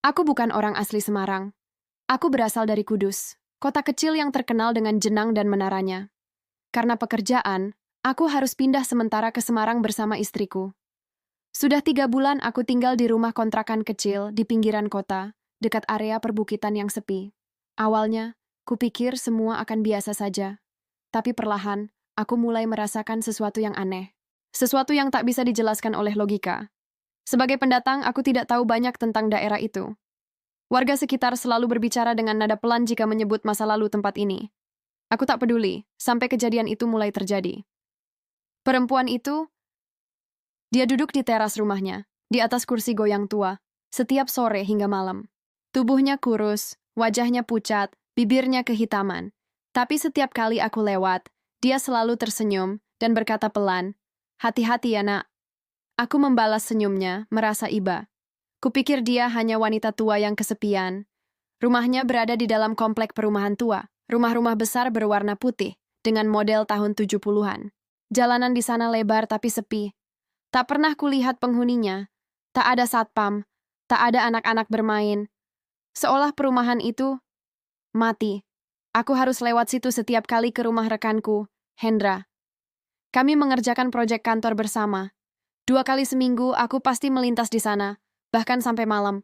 Aku bukan orang asli Semarang. Aku berasal dari Kudus, kota kecil yang terkenal dengan jenang dan menaranya. Karena pekerjaan, aku harus pindah sementara ke Semarang bersama istriku. Sudah 3 bulan aku tinggal di rumah kontrakan kecil di pinggiran kota, dekat area perbukitan yang sepi. Awalnya, kupikir semua akan biasa saja. Tapi perlahan, aku mulai merasakan sesuatu yang aneh. Sesuatu yang tak bisa dijelaskan oleh logika. Sebagai pendatang, aku tidak tahu banyak tentang daerah itu. Warga sekitar selalu berbicara dengan nada pelan jika menyebut masa lalu tempat ini. Aku tak peduli, sampai kejadian itu mulai terjadi. Perempuan itu, dia duduk di teras rumahnya, di atas kursi goyang tua, setiap sore hingga malam. Tubuhnya kurus, wajahnya pucat, bibirnya kehitaman. Tapi setiap kali aku lewat, dia selalu tersenyum dan berkata pelan, "Hati-hati ya nak." Aku membalas senyumnya, merasa iba. Kupikir dia hanya wanita tua yang kesepian. Rumahnya berada di dalam komplek perumahan tua. Rumah-rumah besar berwarna putih, dengan model tahun 70-an. Jalanan di sana lebar tapi sepi. Tak pernah kulihat penghuninya. Tak ada satpam. Tak ada anak-anak bermain. Seolah perumahan itu mati. Aku harus lewat situ setiap kali ke rumah rekanku, Hendra. Kami mengerjakan proyek kantor bersama. 2 kali seminggu aku pasti melintas di sana, bahkan sampai malam.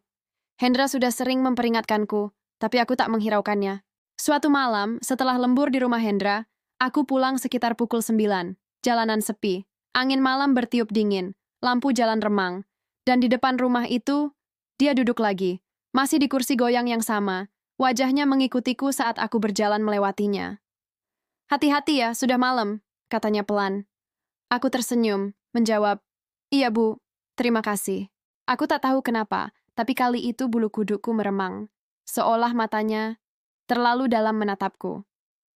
Hendra sudah sering memperingatkanku, tapi aku tak menghiraukannya. Suatu malam, setelah lembur di rumah Hendra, aku pulang sekitar pukul 9. Jalanan sepi, angin malam bertiup dingin, lampu jalan remang, dan di depan rumah itu, dia duduk lagi, masih di kursi goyang yang sama, wajahnya mengikutiku saat aku berjalan melewatinya. "Hati-hati ya, sudah malam," katanya pelan. Aku tersenyum, menjawab, "Iya Bu, terima kasih." Aku tak tahu kenapa, tapi kali itu bulu kudukku meremang, seolah matanya terlalu dalam menatapku.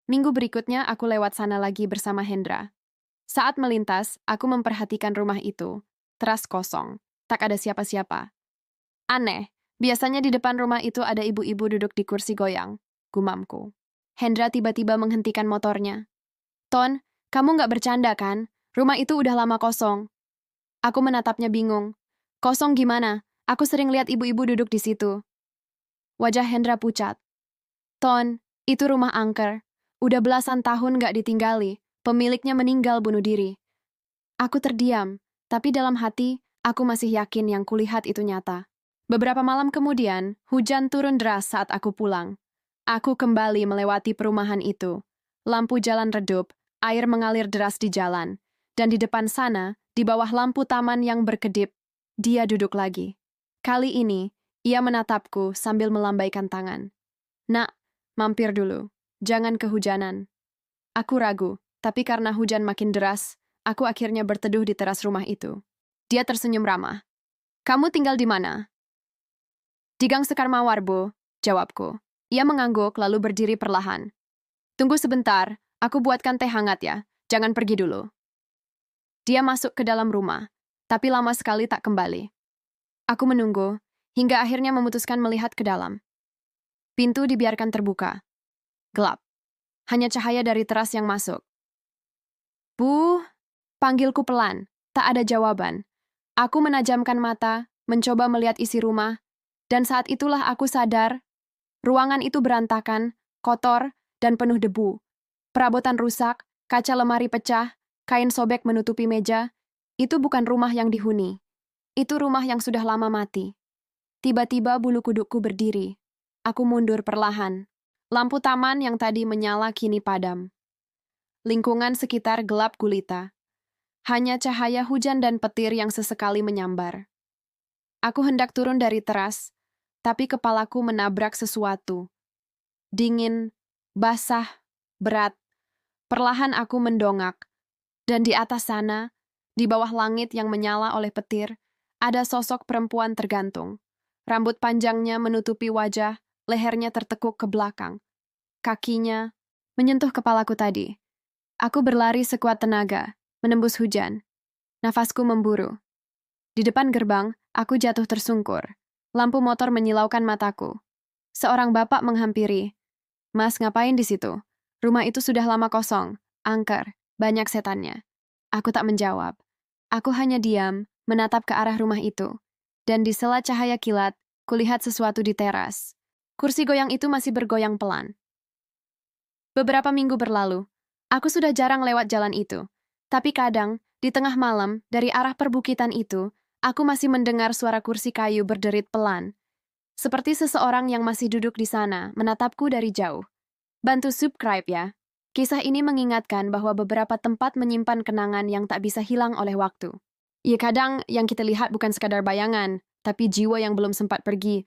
Minggu berikutnya aku lewat sana lagi bersama Hendra. Saat melintas, aku memperhatikan rumah itu. Teras kosong, tak ada siapa-siapa. Aneh, biasanya di depan rumah itu ada ibu-ibu duduk di kursi goyang, gumamku. Hendra tiba-tiba menghentikan motornya. "Ton, kamu nggak bercanda kan? Rumah itu udah lama kosong." Aku menatapnya bingung. "Kosong gimana? Aku sering lihat ibu-ibu duduk di situ." Wajah Hendra pucat. "Ton, itu rumah angker. Udah belasan tahun nggak ditinggali. Pemiliknya meninggal bunuh diri." Aku terdiam, tapi dalam hati, aku masih yakin yang kulihat itu nyata. Beberapa malam kemudian, hujan turun deras saat aku pulang. Aku kembali melewati perumahan itu. Lampu jalan redup, air mengalir deras di jalan. Dan di depan sana, di bawah lampu taman yang berkedip, dia duduk lagi. Kali ini, ia menatapku sambil melambaikan tangan. "Nak, mampir dulu. Jangan kehujanan." Aku ragu, tapi karena hujan makin deras, aku akhirnya berteduh di teras rumah itu. Dia tersenyum ramah. "Kamu tinggal di mana?" "Di Gang Sekar Mawar, Bu," jawabku. Ia mengangguk lalu berdiri perlahan. "Tunggu sebentar, aku buatkan teh hangat ya. Jangan pergi dulu." Dia masuk ke dalam rumah, tapi lama sekali tak kembali. Aku menunggu, hingga akhirnya memutuskan melihat ke dalam. Pintu dibiarkan terbuka. Gelap. Hanya cahaya dari teras yang masuk. "Bu," panggilku pelan. Tak ada jawaban. Aku menajamkan mata, mencoba melihat isi rumah, dan saat itulah aku sadar, ruangan itu berantakan, kotor, dan penuh debu. Perabotan rusak, kaca lemari pecah, kain sobek menutupi meja. Itu bukan rumah yang dihuni. Itu rumah yang sudah lama mati. Tiba-tiba bulu kudukku berdiri. Aku mundur perlahan. Lampu taman yang tadi menyala kini padam. Lingkungan sekitar gelap gulita. Hanya cahaya hujan dan petir yang sesekali menyambar. Aku hendak turun dari teras, tapi kepalaku menabrak sesuatu. Dingin, basah, berat. Perlahan aku mendongak. Dan di atas sana, di bawah langit yang menyala oleh petir, ada sosok perempuan tergantung. Rambut panjangnya menutupi wajah, lehernya tertekuk ke belakang. Kakinya menyentuh kepalaku tadi. Aku berlari sekuat tenaga, menembus hujan. Nafasku memburu. Di depan gerbang, aku jatuh tersungkur. Lampu motor menyilaukan mataku. Seorang bapak menghampiri. "Mas, ngapain di situ? Rumah itu sudah lama kosong, angker, banyak setannya." Aku tak menjawab. Aku hanya diam, menatap ke arah rumah itu. Dan di sela cahaya kilat, kulihat sesuatu di teras. Kursi goyang itu masih bergoyang pelan. Beberapa minggu berlalu, aku sudah jarang lewat jalan itu. Tapi kadang, di tengah malam, dari arah perbukitan itu, aku masih mendengar suara kursi kayu berderit pelan. Seperti seseorang yang masih duduk di sana, menatapku dari jauh. Bantu subscribe ya. Kisah ini mengingatkan bahwa beberapa tempat menyimpan kenangan yang tak bisa hilang oleh waktu. Ya kadang yang kita lihat bukan sekadar bayangan, tapi jiwa yang belum sempat pergi.